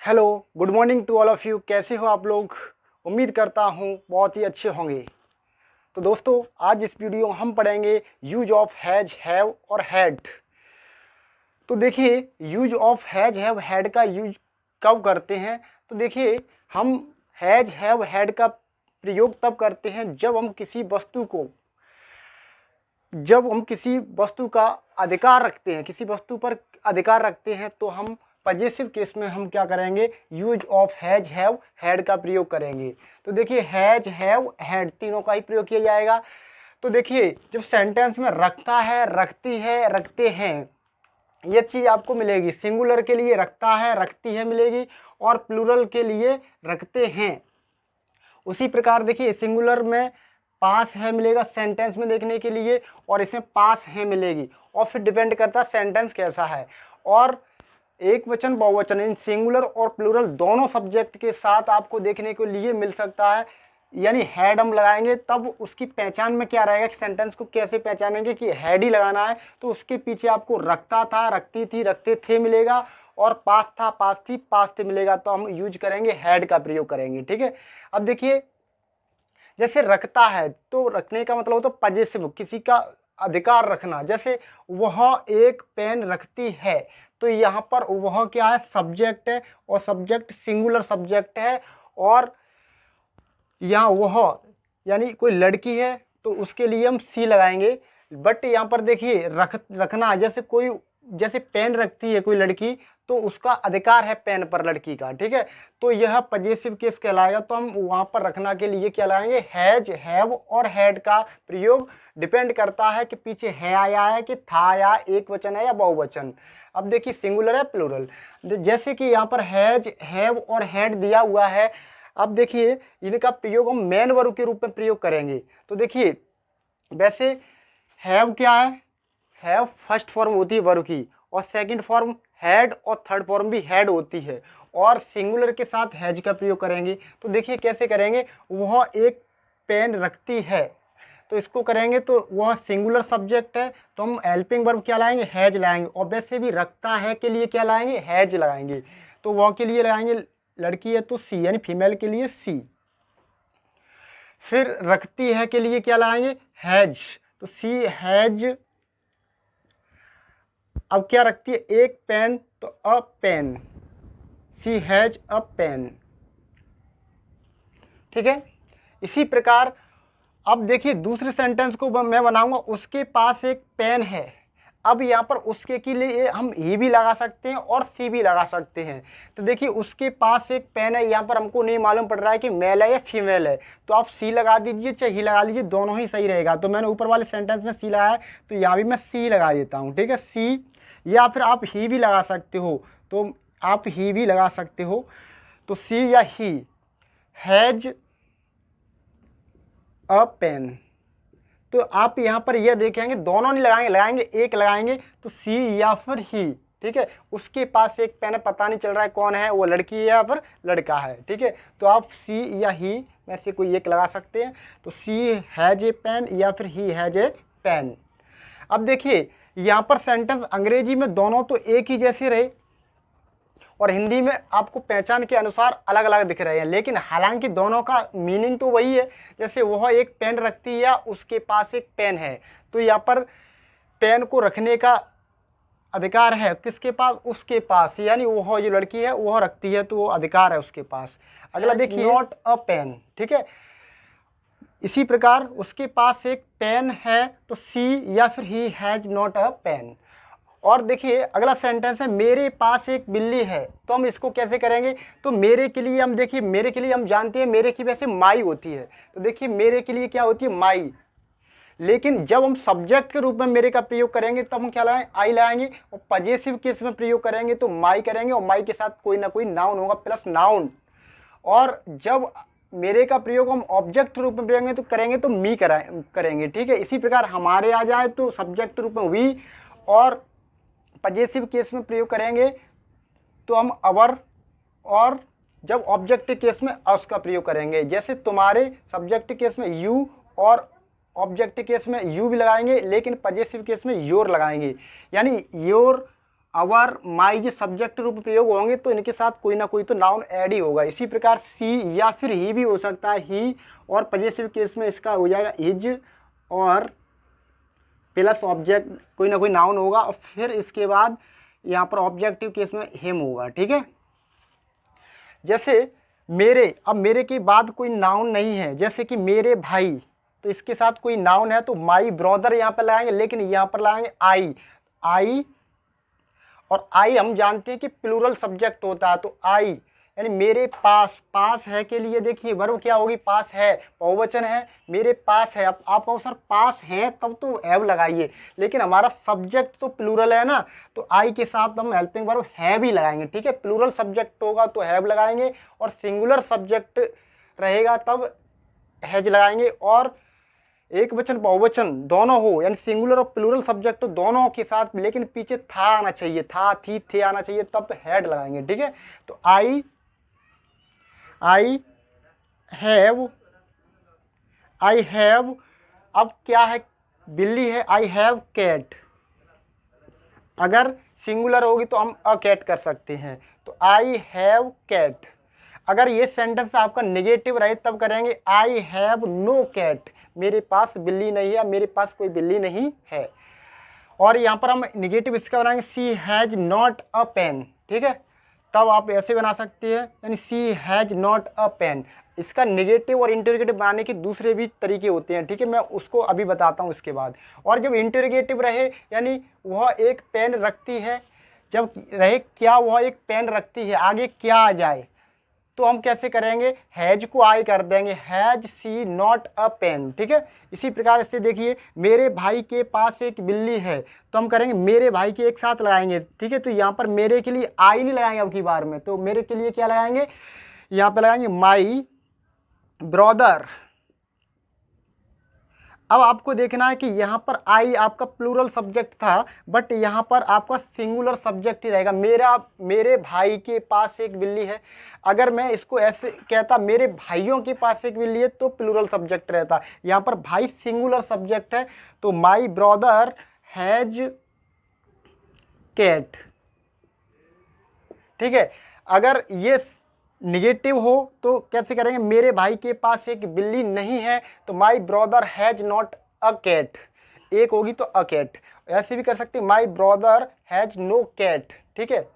Hello, good morning to all of you. कैसे हो आप लोग? उम्मीद करता हूँ बहुत ही अच्छे होंगे। तो दोस्तों, आज इस वीडियो में हम पढ़ेंगे यूज ऑफ हैज, हैव और हैड। तो देखिए, use of has, have, had का यूज कब करते हैं? तो देखिए, हम हैज, हैव, हैड का प्रयोग तब करते हैं जब हम किसी वस्तु का अधिकार रखते हैं, किसी वस्तु पर अधिकार रखते हैं, तो हम पजेसिव केस में हम क्या करेंगे? Use of has, have, had का प्रयोग करेंगे। तो देखिए, हैज, हैव, हैड तीनों का ही प्रयोग किया जाएगा। तो देखिए, जब सेंटेंस में रखता है, रखती है, रखते हैं, ये चीज़ आपको मिलेगी। सिंगुलर के लिए रखता है, रखती है मिलेगी, और प्लूरल के लिए रखते हैं। उसी प्रकार देखिए, सिंगुलर में पास है मिलेगा सेंटेंस में देखने के लिए, और इसमें पास है मिलेगी। और फिर डिपेंड करता है सेंटेंस कैसा है। और एक वचन, बहुवचन, इन सिंगुलर और प्लूरल दोनों सब्जेक्ट के साथ आपको देखने के लिए मिल सकता है। यानी हैड हम लगाएंगे तब उसकी पहचान में क्या रहेगा कि सेंटेंस को कैसे पहचानेंगे कि हैड ही लगाना है, तो उसके पीछे आपको रखता था, रखती थी, रखते थे मिलेगा, और पास था, पास थी, पास थे मिलेगा। तो हम यूज करेंगे, हैड का प्रयोग करेंगे। ठीक है। अब देखिए, जैसे रखता है तो रखने का मतलब होता है पजेसिव, किसी का अधिकार रखना। जैसे वह एक पेन रखती है, तो यहाँ पर वह क्या है? सब्जेक्ट है, और सब्जेक्ट सिंगुलर सब्जेक्ट है। और यहाँ वह यानी कोई लड़की है, तो उसके लिए हम सी लगाएंगे। बट यहाँ पर देखिए, रखना, जैसे पेन रखती है कोई लड़की, तो उसका अधिकार है पेन पर लड़की का। ठीक है। तो यह पजेसिव केस कहलाएगा। तो हम वहाँ पर रखना के लिए क्या लगाएंगे? हैज, हैव और हैड का प्रयोग। डिपेंड करता है कि पीछे है आया है कि था आया, एक वचन है या बहुवचन। अब देखिए, सिंगुलर है, प्लूरल। जैसे कि यहाँ पर हैज, हैव और हैड दिया हुआ है। अब देखिए, इनका प्रयोग हम मेन वर्ब के रूप में प्रयोग करेंगे। तो देखिए, वैसे हैव क्या है? हैव फर्स्ट फॉर्म होती है वर्ब की, और सेकंड फॉर्म हैड, और थर्ड फॉर्म भी हैड होती है। और सिंगुलर के साथ हैज का प्रयोग करेंगे। तो देखिए कैसे करेंगे? वह एक पेन रखती है, तो इसको करेंगे तो वह सिंगुलर सब्जेक्ट है, तो हम हेल्पिंग वर्ब क्या लाएंगे? हैज लाएंगे। और वैसे भी रखता है के लिए क्या लाएंगे? हैज लगाएंगे। तो वह के लिए लगाएंगे, लड़की है तो सी, यानी फीमेल के लिए सी। फिर रखती है के लिए क्या लाएंगे? हैज, तो सी हैज। अब क्या रखती है? एक पेन, तो a pen, she has a pen. ठीक है। इसी प्रकार अब देखिए, दूसरे सेंटेंस को मैं बनाऊंगा, उसके पास एक पेन है। अब यहाँ पर उसके के लिए हम ही भी लगा सकते हैं और सी भी लगा सकते हैं। तो देखिए, उसके पास एक पेन है, यहाँ पर हमको नहीं मालूम पड़ रहा है कि मेल है या फीमेल है, तो आप सी लगा दीजिए चाहे ही लगा लीजिए, दोनों ही सही रहेगा। तो मैंने ऊपर वाले सेंटेंस में सी लगाया है, तो यहाँ भी मैं सी लगा देता हूँ। ठीक है, सी। या फिर आप ही भी लगा सकते हो, तो आप ही भी लगा सकते हो। तो सी या ही हैज अ पेन। तो आप यहाँ पर यह देखेंगे, दोनों नहीं लगाएंगे, एक लगाएंगे, तो सी या फिर ही। ठीक है। उसके पास एक पेन है, पता नहीं चल रहा है कौन है, वो लड़की है या फिर लड़का है। ठीक है। तो आप सी या ही में से कोई एक लगा सकते हैं। तो सी हैज ए पेन या फिर ही हैज ए पेन। अब देखिए, यहाँ पर सेंटेंस अंग्रेजी में दोनों तो एक ही जैसे रहे, और हिंदी में आपको पहचान के अनुसार अलग अलग दिख रहे हैं, लेकिन हालांकि दोनों का मीनिंग तो वही है। जैसे वह एक पेन रखती है, उसके पास एक पेन है, तो यहाँ पर पेन को रखने का अधिकार है किसके पास? उसके पास, यानी वह जो लड़की है वह रखती है, तो वो अधिकार है उसके पास। अगला देखिए, नॉट अ पेन। ठीक है। इसी प्रकार उसके पास एक पेन है, तो सी या फिर he has not a pen. और देखिए, अगला सेंटेंस है, मेरे पास एक बिल्ली है। तो हम इसको कैसे करेंगे? तो मेरे के लिए हम देखिए, मेरे के लिए हम जानते हैं मेरे की वैसे माई होती है। तो देखिए, मेरे के लिए क्या होती है? माई। लेकिन जब हम सब्जेक्ट के रूप में मेरे का प्रयोग करेंगे, तब हम क्या लाएंगे? आई लाएंगे। और पजेसिव केस में प्रयोग करेंगे तो माई करेंगे, और माई के साथ कोई ना कोई नाउन होगा प्लस नाउन। और जब मेरे का प्रयोग हम ऑब्जेक्ट रूप में करेंगे तो मी करेंगे। ठीक है। इसी प्रकार हमारे आ जाए तो सब्जेक्ट रूप में वी, और पजेसिव केस में प्रयोग करेंगे तो हम अवर, और जब ऑब्जेक्टिव केस में अस का प्रयोग करेंगे। जैसे तुम्हारे सब्जेक्टिव केस में यू, और ऑब्जेक्टिव केस में यू भी लगाएंगे, लेकिन पजेसिव केस में योर लगाएंगे। यानी योर अवर माई ये सब्जेक्ट रूप प्रयोग होंगे तो इनके साथ कोई ना कोई तो नाउन ऐड ही होगा। इसी प्रकार सी या फिर ही भी हो सकता है, ही, और पजेसिव केस में इसका हो जाएगा इज और प्लस ऑब्जेक्ट कोई ना कोई नाउन होगा, और फिर इसके बाद यहाँ पर ऑब्जेक्टिव केस में हिम होगा। ठीक है, जैसे मेरे, अब मेरे के बाद कोई नाउन नहीं है, जैसे कि मेरे भाई, तो इसके साथ कोई नाउन है तो माई ब्रदर यहाँ पर लगाएंगे, लेकिन यहाँ पर लगाएंगे आई। आई, और आई हम जानते हैं कि प्लूरल सब्जेक्ट होता है, तो आई यानी मेरे पास, पास है के लिए देखिए वर्ब क्या होगी, पास है, बहुवचन है, मेरे पास है। अब आप कहो सर पास है तब तो हैव लगाइए, लेकिन हमारा सब्जेक्ट तो प्लूरल है ना, तो आई के साथ हम हेल्पिंग वर्ब हैव ही लगाएंगे। ठीक है, प्लूरल सब्जेक्ट होगा तो हैव लगाएंगे, और सिंगुलर सब्जेक्ट रहेगा तब हैज लगाएंगे, और एक वचन बहुवचन दोनों हो, यानी सिंगुलर और प्लूरल सब्जेक्ट दोनों के साथ, लेकिन पीछे था आना चाहिए, था, थी, थे आना चाहिए, तब हैड लगाएंगे। ठीक है, तो आई हैव, आई हैव, अब क्या है, बिल्ली है, आई हैव कैट। अगर सिंगुलर होगी तो हम अ कैट कर सकते हैं, तो आई हैव कैट। अगर ये सेंटेंस आपका नेगेटिव रहे तब करेंगे आई हैव नो कैट, मेरे पास बिल्ली नहीं है, मेरे पास कोई बिल्ली नहीं है। और यहाँ पर हम नेगेटिव इसका बनाएंगे सी हैज नॉट अ पेन। ठीक है, तब आप ऐसे बना सकते हैं, यानी सी हैज नॉट अ पेन। इसका नेगेटिव और इंटरोगेटिव बनाने के दूसरे भी तरीके होते हैं। ठीक है, मैं उसको अभी बताता हूँ इसके बाद। और जब इंटरोगेटिव रहे यानी वह एक पेन रखती है, जब रहे क्या वह एक पेन रखती है, आगे क्या आ जाए, तो हम कैसे करेंगे, हैज को आई कर देंगे, has she not a pen. ठीक है, इसी प्रकार से देखिए मेरे भाई के पास एक बिल्ली है, तो हम करेंगे मेरे भाई के एक साथ लगाएंगे। ठीक है, तो यहाँ पर मेरे के लिए आई नहीं लगाएंगे अब की बार में, तो मेरे के लिए क्या लगाएंगे, यहाँ पर लगाएंगे माई ब्रदर। अब आपको देखना है कि यहाँ पर आई आपका प्लूरल सब्जेक्ट था, बट यहाँ पर आपका सिंगुलर सब्जेक्ट ही रहेगा। मेरे भाई के पास एक बिल्ली है, अगर मैं इसको ऐसे कहता मेरे भाइयों के पास एक बिल्ली है तो प्लूरल सब्जेक्ट रहता। यहाँ पर भाई सिंगुलर सब्जेक्ट है, तो माई ब्रदर हैज कैट। ठीक है, अगर ये निगेटिव हो तो कैसे करेंगे, मेरे भाई के पास एक बिल्ली नहीं है, तो my brother has not a cat, एक होगी तो अ कैट। ऐसे भी कर सकते हैं my brother has no cat. ठीक है,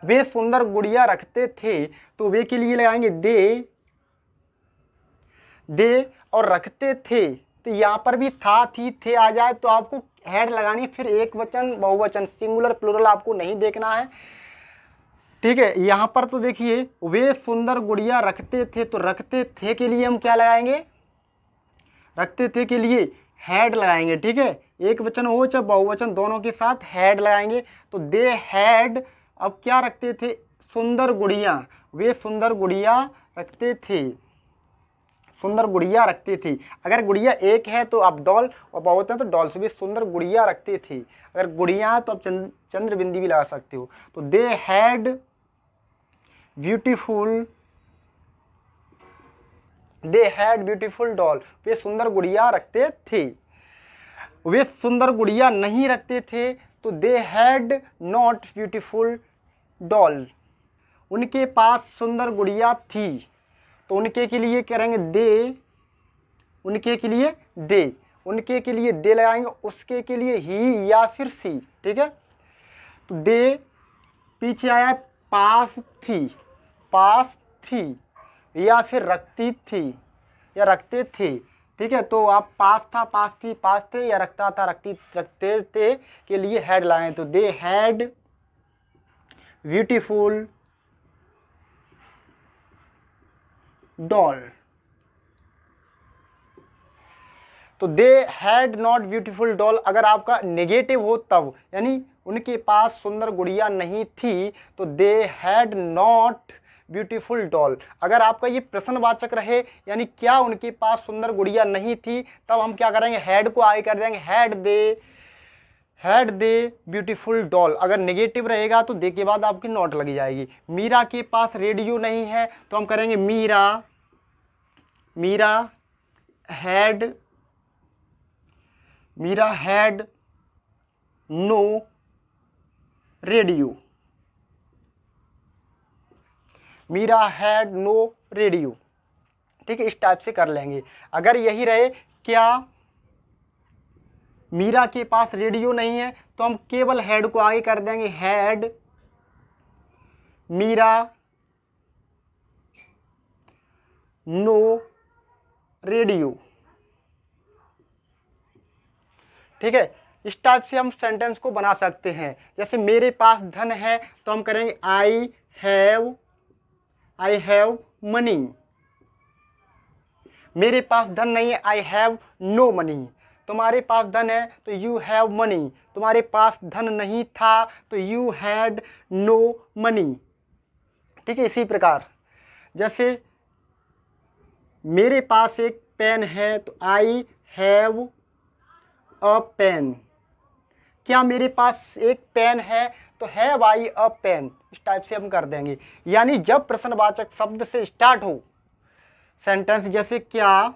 वे सुंदर गुड़िया रखते थे, तो वे के लिए लगाएंगे दे, और रखते थे, तो यहाँ पर भी था, थी, थे आ जाए तो आपको हैड लगानी, फिर एक वचन बहुवचन सिंगुलर प्लूरल आपको नहीं देखना है। ठीक है, यहाँ पर तो देखिए वे सुंदर गुड़िया रखते थे, तो रखते थे के लिए हम क्या लगाएंगे, रखते थे के लिए हैड लगाएंगे। ठीक है, एक वचन हो चाहे बहुवचन दोनों के साथ हैड लगाएंगे, तो दे हैड, अब क्या रखते थे, सुंदर गुड़िया, वे सुंदर गुड़िया रखते थे, सुंदर गुड़िया रखती थी। अगर गुड़िया एक है तो आप डॉल, और बहुवचन तो डॉल से भी सुंदर गुड़िया रखती थी। अगर गुड़िया तो आप चंद्र बिंदी भी लगा सकते हो, तो they had beautiful, they had beautiful doll, वे सुंदर गुड़िया रखते थे। वे सुंदर गुड़िया नहीं रखते थे, तो they had not beautiful doll, उनके पास सुंदर गुड़िया थी, तो उनके के लिए करेंगे दे, उनके के लिए दे, उनके के लिए दे लगाएंगे, उसके के लिए ही या फिर सी। ठीक है, तो दे पीछे आया पास थी, पास थी, या फिर रखती थी या रखते थे। ठीक है, तो आप पास था, पास थी, पास थे, या रखता था, रखते थे के लिए हैड लाए, तो दे हैड ब्यूटीफुल डॉल। तो they had not beautiful doll, अगर आपका नेगेटिव हो तब, यानी उनके पास सुंदर गुड़िया नहीं थी, तो they had not beautiful doll. अगर आपका ये प्रश्नवाचक रहे, यानी क्या उनके पास सुंदर गुड़िया नहीं थी, तब हम क्या करेंगे, हैड को आई कर देंगे, हैड दे ब्यूटीफुल डॉल। अगर नेगेटिव रहेगा तो दे के बाद आपकी नॉट लगी जाएगी। मीरा के पास रेडियो नहीं है, तो हम करेंगे Meera had no radio. Meera had no radio. ठीक है, इस टाइप से कर लेंगे। अगर यही रहे क्या मीरा के पास रेडियो नहीं है, तो हम केवल हैड को आगे कर देंगे, हैड मीरा नो रेडियो। ठीक है, इस टाइप से हम सेंटेंस को बना सकते हैं। जैसे मेरे पास धन है तो हम करेंगे आई हैव मनी। मेरे पास धन नहीं है, आई हैव नो मनी। तुम्हारे पास धन है तो यू हैव मनी। तुम्हारे पास धन नहीं था तो यू हैड नो मनी। ठीक है, इसी प्रकार जैसे मेरे पास एक पेन है तो आई हैव अ पेन। क्या मेरे पास एक पेन है तो हैव आई अ पेन। इस टाइप से हम कर देंगे। यानी जब प्रश्नवाचक शब्द से स्टार्ट हो सेंटेंस, जैसे क्या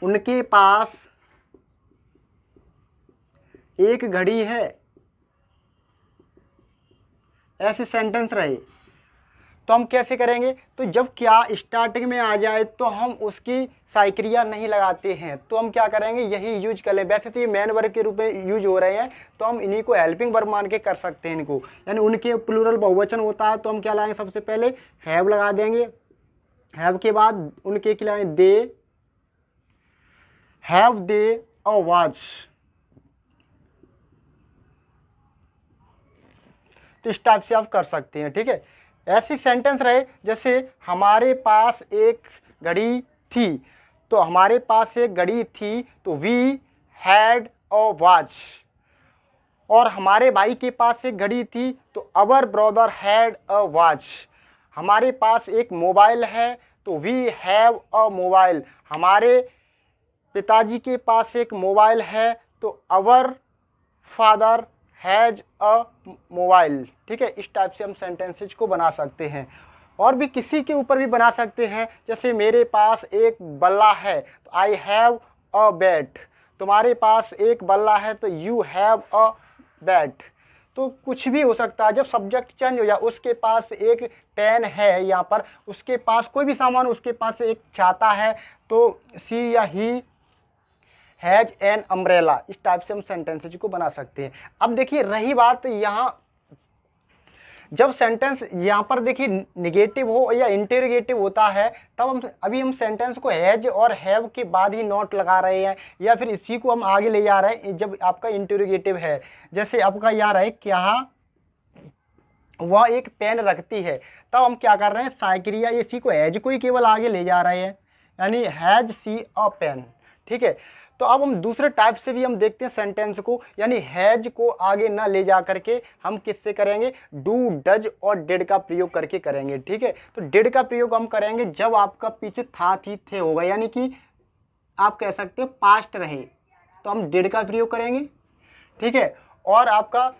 उनके पास एक घड़ी है, ऐसे सेंटेंस रहे तो हम कैसे करेंगे, तो जब क्या स्टार्टिंग में आ जाए तो हम उसकी साइक्रिया नहीं लगाते हैं, तो हम क्या करेंगे, यही यूज कर लें। वैसे तो ये मेन वर्ब के रूप में यूज हो रहे हैं, तो हम इन्हीं को हेल्पिंग वर्ब मान के कर सकते हैं इनको। यानी उनके प्लूरल बहुवचन होता है तो हम क्या लाएंगे, सबसे पहले हैव लगा देंगे। हैव के बाद उनके क्या लाएंगे, they have they a watch. तो इस टाइप से आप कर सकते हैं। ठीक है, ऐसी सेंटेंस रहे जैसे हमारे पास एक घड़ी थी, तो हमारे पास एक घड़ी थी तो वी हैड अ वॉच। और हमारे भाई के पास एक घड़ी थी तो अवर ब्रदर हैड अ वॉच। हमारे पास एक मोबाइल है तो वी हैव अ मोबाइल। हमारे पिताजी के पास एक मोबाइल है तो our father has a mobile. ठीक है, इस टाइप से हम सेंटेंसेज को बना सकते हैं। और भी किसी के ऊपर भी बना सकते हैं, जैसे मेरे पास एक बल्ला है तो आई हैव अ बैट। तुम्हारे पास एक बल्ला है तो यू हैव अ बैट। तो कुछ भी हो सकता है। जब सब्जेक्ट चेंज हो जाए, उसके पास एक पेन है, यहाँ पर उसके पास कोई भी सामान, उसके पास एक छाता है तो सी या ही हैज एन अम्ब्रेला। इस टाइप से हम सेंटेंसेज को बना सकते हैं। अब देखिए रही बात यहाँ, जब सेंटेंस यहाँ पर देखिए निगेटिव हो या इंटेरोगेटिव होता है, तब हम सेंटेंस को हैज और हैव के बाद ही नॉट लगा रहे हैं, या फिर इसी को हम आगे ले जा रहे हैं जब आपका इंटेरोगेटिव है। जैसे आपका यार है क्या वह एक पेन रखती है, तब हम क्या कर रहे हैं, साइक्रिया इसी को हैज को ही केवल आगे ले जा रहे हैं, यानी हैज सी अ पेन। ठीक है, तो अब हम दूसरे टाइप से भी हम देखते हैं सेंटेंस को, यानी हैज को आगे ना ले जा करके हम किससे करेंगे, डू डज और डिड का प्रयोग करके करेंगे। ठीक है, तो डिड का प्रयोग हम करेंगे जब आपका पीछे था थी थे होगा, यानी कि आप कह सकते हैं पास्ट रहे तो हम डिड का प्रयोग करेंगे। ठीक है, और आपका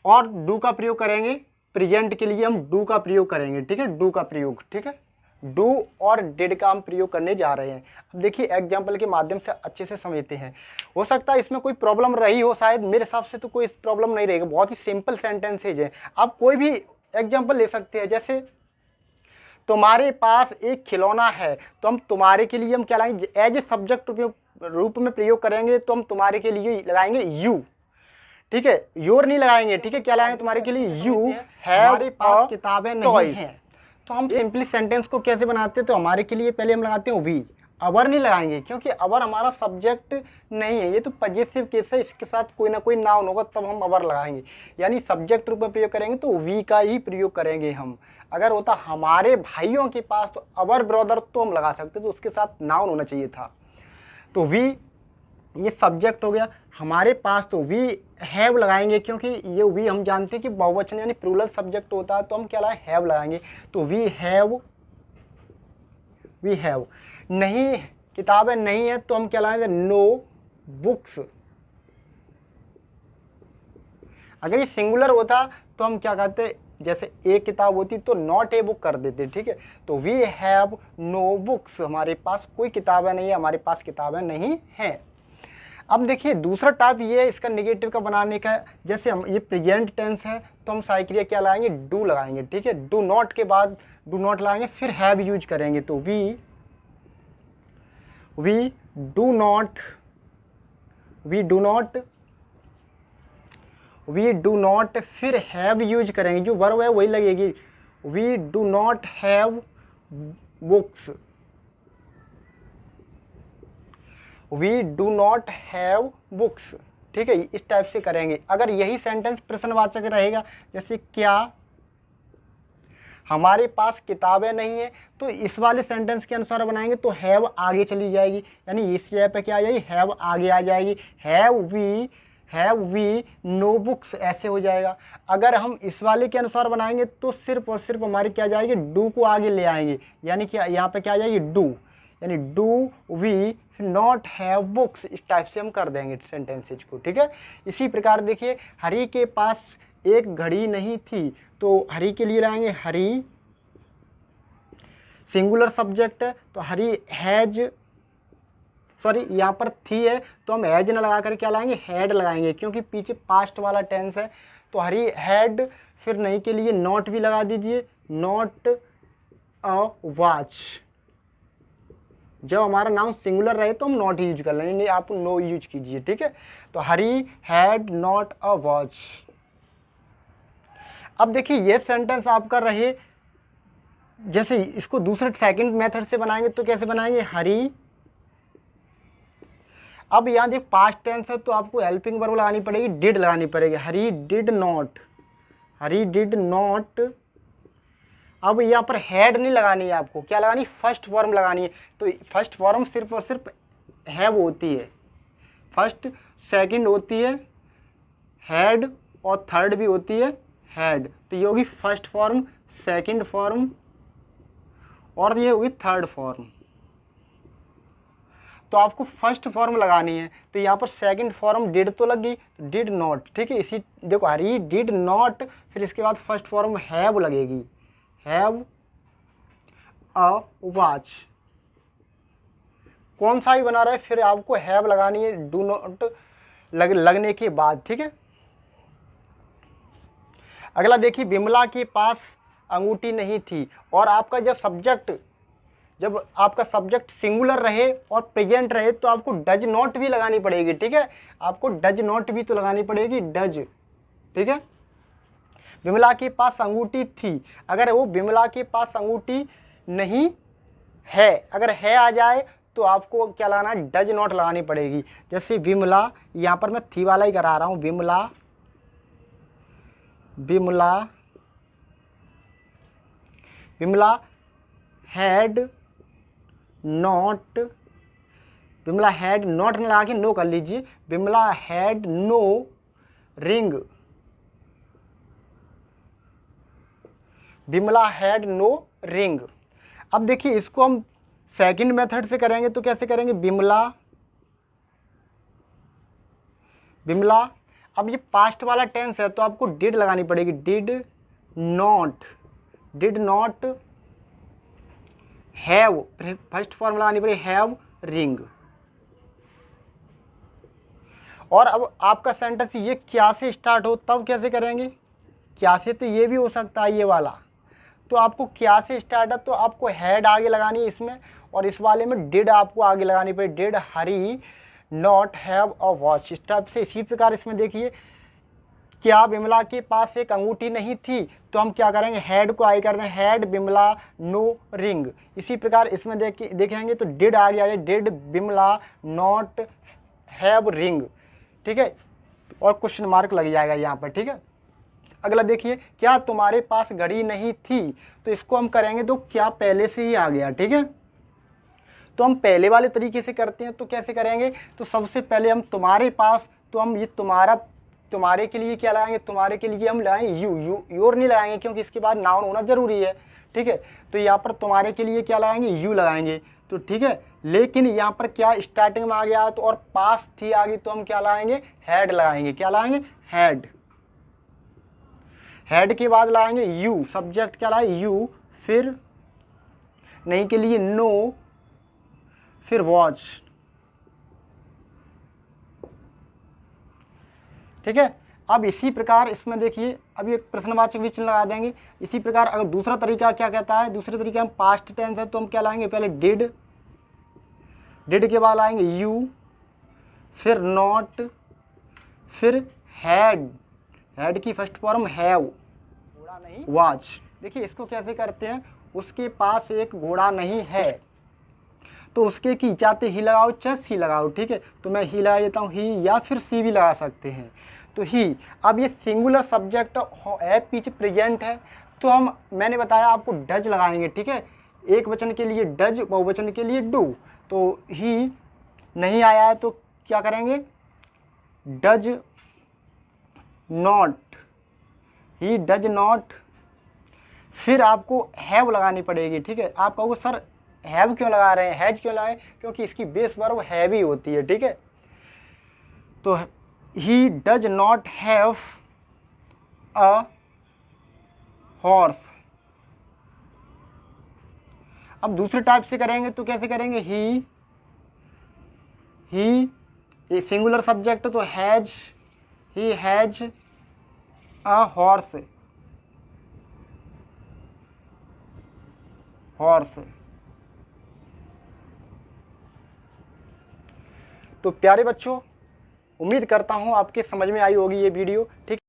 और डू का प्रयोग करेंगे, प्रेजेंट के लिए हम डू का प्रयोग करेंगे। ठीक है, डू का प्रयोग। ठीक है, डू और डिड का हम प्रयोग करने जा रहे हैं। अब देखिए एग्जाम्पल के माध्यम से अच्छे से समझते हैं। हो सकता है इसमें कोई प्रॉब्लम रही हो, शायद मेरे हिसाब से तो कोई प्रॉब्लम नहीं रहेगी, बहुत ही सिंपल सेंटेंसेज है। आप कोई भी एग्जाम्पल ले सकते हैं, जैसे तुम्हारे पास एक खिलौना है, तो हम तुम्हारे के लिए हम क्या लाएंगे, एज ए सब्जेक्ट रूप में प्रयोग करेंगे, तो हम तुम्हारे के लिए लगाएंगे यू। ठीक है, योर नहीं लगाएंगे। ठीक है, क्या लाएंगे तुम्हारे के लिए, यू हैव। हमारे पास किताबें नहीं हैं, तो हम सिंपली सेंटेंस को कैसे बनाते हैं, तो हमारे के लिए पहले हम लगाते हैं वी। अवर नहीं लगाएंगे क्योंकि अवर हमारा सब्जेक्ट नहीं है, ये तो पॉजिटिव केस है, इसके साथ कोई ना कोई नाउन होगा तब हम अवर लगाएंगे। यानी सब्जेक्ट रूप में प्रयोग करेंगे तो वी का ही प्रयोग करेंगे हम। अगर होता हमारे भाइयों के पास तो अवर ब्रदर तो हम लगा सकते, तो उसके साथ नाउन होना चाहिए था। तो वी ये सब्जेक्ट हो गया। हमारे पास तो वी हैव लगाएंगे क्योंकि ये वी हम जानते हैं कि बहुवचन यानी प्लूरल सब्जेक्ट होता है, तो हम क्या लगाएं, हैव लगाएंगे। तो वी हैव। नहीं किताबें नहीं है तो हम क्या लगाएंगे, नो बुक्स। अगर ये सिंगुलर होता तो हम क्या कहते, जैसे एक किताब होती तो नॉट ए बुक कर देते। ठीक है, तो वी हैव नो बुक्स, हमारे पास कोई किताबें नहीं है, हमारे पास किताबें नहीं हैं। अब देखिए दूसरा टाइप ये है इसका नेगेटिव का बनाने का। जैसे हम ये प्रेजेंट टेंस है तो हम सारी क्रिया क्या लगाएंगे, डू लगाएंगे, ठीक है। डू नॉट के बाद डू नॉट लगाएंगे, फिर हैव यूज करेंगे, तो वी डू नॉट, फिर हैव यूज करेंगे, जो वर्ब है वही लगेगी। We do not have books, we do not have books, ठीक है। इस टाइप से करेंगे। अगर यही सेंटेंस प्रश्नवाचक रहेगा, जैसे क्या हमारे पास किताबें नहीं है, तो इस वाले सेंटेंस के अनुसार बनाएंगे तो हैव आगे चली जाएगी, यानी इस जगह पे क्या आ जाएगी, हैव आगे आ जाएगी। हैव वी नो बुक्स ऐसे हो जाएगा। अगर हम इस वाले के अनुसार बनाएंगे तो सिर्फ और सिर्फ हमारी क्या जाएगी, डू को आगे ले आएंगे, यानी कि यहाँ पे क्या आ जाएगी, डू, यानी do we not have books. इस टाइप से हम कर देंगे सेंटेंसेज को, ठीक है। इसी प्रकार देखिए, हरी के पास एक घड़ी नहीं थी, तो हरी के लिए लाएंगे हरी, सिंगुलर सब्जेक्ट है तो हरी हैज, सॉरी यहाँ पर थी है तो हम हैज ना लगा कर क्या लाएंगे, हैड लगाएंगे, क्योंकि पीछे पास्ट वाला टेंस है। तो हरी हैड, फिर नहीं के लिए नॉट भी लगा दीजिए, नॉट अ वॉच। जब हमारा नाउन सिंगुलर रहे तो हम नॉट यूज कर लेंगे, नहीं आप नो यूज कीजिए, ठीक है। तो हरी हैड नॉट अ वॉच। अब देखिए ये सेंटेंस आपका रहे, जैसे इसको दूसरे सेकंड मेथड से बनाएंगे तो कैसे बनाएंगे, हरी, अब यहाँ देख पास्ट टेंस है तो आपको हेल्पिंग वर्ब लगानी पड़ेगी, डिड लगानी पड़ेगी, हरी डिड नॉट। अब यहाँ पर हैड नहीं लगानी है आपको, क्या लगानी, फर्स्ट फॉर्म लगानी है। तो फर्स्ट फॉर्म सिर्फ और सिर्फ हैव होती है, फर्स्ट सेकंड होती है हैड, और थर्ड भी होती है हैड। तो ये होगी फर्स्ट फॉर्म, सेकंड फॉर्म, और ये होगी थर्ड फॉर्म। तो आपको फर्स्ट फॉर्म लगानी है, तो यहाँ पर सेकंड फॉर्म डिड तो लग गई, डिड नॉट, ठीक है। इसी देखो हरी डिड नॉट, फिर इसके बाद फर्स्ट फॉर्म हैव लगेगी, हैव अ वॉच। कौन सा ही बना रहा है, फिर आपको हैव लगानी है डू नॉट लगने के बाद, ठीक है। अगला देखिए, विमला के पास अंगूठी नहीं थी, और आपका जब आपका सब्जेक्ट सिंगुलर रहे और प्रेजेंट रहे तो आपको डज नॉट भी लगानी पड़ेगी, ठीक है। आपको डज नॉट भी तो लगानी पड़ेगी, डज, ठीक है। विमला के पास अंगूठी थी, अगर वो विमला के पास अंगूठी नहीं है, अगर है आ जाए तो आपको क्या लगाना, डज नॉट लगानी पड़ेगी। जैसे विमला, यहाँ पर मैं थी वाला ही करा रहा हूँ, Vimla had not, Vimla had not लगा के नो कर लीजिए, Vimla had no ring, Vimla had no ring. अब देखिए इसको हम सेकंड मेथड से करेंगे तो कैसे करेंगे, विमला, अब ये पास्ट वाला टेंस है तो आपको डिड लगानी पड़ेगी, did not have, first form लगानी पड़ेगी हैव रिंग। और अब आपका सेंटेंस ये क्या से स्टार्ट हो तब कैसे करेंगे, क्या से, तो ये भी हो सकता है ये वाला, तो आपको क्या से स्टार्ट है तो आपको हैड आगे लगानी है इसमें, और इस वाले में डिड आपको आगे लगानी पड़ेगी, did Hari not have a watch. इस टाइप से, इसी प्रकार इसमें देखिए, क्या विमला के पास एक अंगूठी नहीं थी, तो हम क्या करेंगे, हैड को आगे कर दें, हैड विमला नो रिंग। इसी प्रकार इसमें देखेंगे तो डिड आगे आ जाए, did Vimla not have ring, ठीक है, और क्वेश्चन मार्क लग जाएगा यहाँ पर, ठीक है। अगला देखिए, क्या तुम्हारे पास घड़ी नहीं थी, तो इसको हम करेंगे तो क्या पहले से ही आ गया, ठीक है। तो हम पहले वाले तरीके से करते हैं, तो कैसे करेंगे, तो सबसे पहले हम तुम्हारे पास, तो हम ये तुम्हारे के लिए क्या लगाएंगे, तुम्हारे के लिए हम लगाएंगे योर नहीं लगाएंगे, क्योंकि इसके बाद नाउन होना जरूरी है, ठीक है। तो यहाँ पर तुम्हारे के लिए क्या लगाएंगे, यू लगाएंगे, तो ठीक है। लेकिन यहाँ पर क्या स्टार्टिंग में आ गया तो, और पास थी आ गई, तो हम क्या लगाएंगे, हैड लगाएंगे, क्या लगाएंगे, हैड के बाद लाएंगे यू, सब्जेक्ट क्या लाए यू, फिर नहीं के लिए नो, फिर वॉच, ठीक है। अब इसी प्रकार इसमें देखिए, अभी एक प्रश्नवाचक भी चिन्ह लगा देंगे। इसी प्रकार अगर दूसरा तरीका क्या कहता है, दूसरे तरीके हम पास्ट टेंस है तो हम क्या लाएंगे, पहले डिड के बाद लाएंगे यू, फिर नॉट, फिर हैड की फर्स्ट फॉर्म हैव, घोड़ा नहीं वाच। देखिए इसको कैसे करते हैं, उसके पास एक घोड़ा नहीं है तो उसके की चाहते ही लगाओ चाहे सी लगाओ, ठीक है। तो मैं ही लगा देता हूँ, ही, या फिर सी भी लगा सकते हैं। तो ही, अब ये सिंगुलर सब्जेक्ट है, पीछे प्रेजेंट है, तो हम, मैंने बताया आपको डज लगाएंगे, ठीक है। एक वचन के लिए डज, बहुवचन के लिए डू। तो ही नहीं आया है तो क्या करेंगे, does not, he does not. फिर आपको हैव लगानी पड़ेगी, ठीक है। आप कहोगे सर हैव क्यों लगा रहे हैं, हैज क्यों लगाए, क्योंकि इसकी बेस वर्ब हैव ही होती है, ठीक है। तो he does not have a horse. अब दूसरे टाइप से करेंगे तो कैसे करेंगे, ही सिंगुलर सब्जेक्ट तो has, he has a horse, तो प्यारे बच्चों, उम्मीद करता हूँ आपके समझ में आई होगी ये वीडियो, ठीक है।